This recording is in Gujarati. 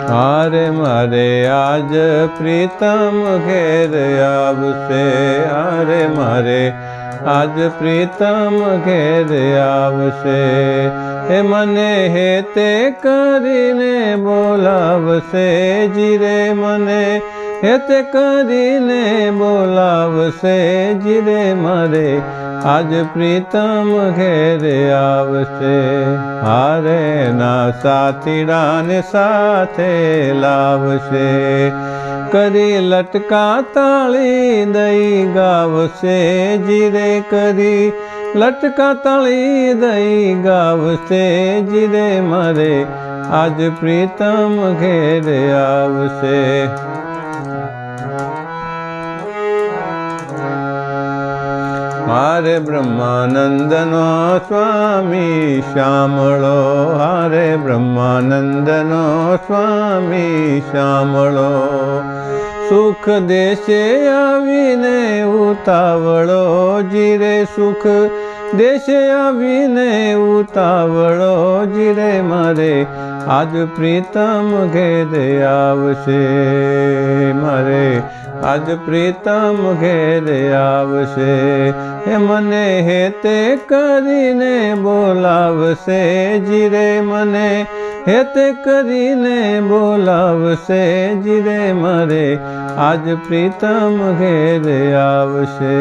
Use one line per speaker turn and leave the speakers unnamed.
હારે મારે આજ પ્રીતમ ઘેર આવશે, હારે મારે આજ પ્રીતમ ઘેર આવશે, એ મને હેતે કરીને બોલાવશે જીરે, મને હેતે કરીને બોલાવશે જીરે, મારે આજ પ્રીતમ ઘેર આવશે, હારે ના સાથીડાને સાથે લાવશે, કરી લટકા તાળી દઈ ગાવશે જીરે, કરી લટકા તાળી દઈ ગાવશે જીરે, મારે આજ પ્રીતમ ઘેર આવશે. હારે બ્રહ્માનંદનો સ્વામી શામળો, હારે બ્રહ્માનંદનો સ્વામી શામળો, સુખ દેશે આવીને ઉતાવળો જીરે, સુખ દેશે આવીને ઉતાવળો જીરે, મારે આજ પ્રીતમ ઘેર આવશે, મારે આજ પ્રીતમ ઘેર આવશે, એ મને હેતે કરીને બોલાવશે જીરે, મને હેતે કરીને બોલાવશે જીરે, મારે આજ પ્રીતમ ઘેર આવશે.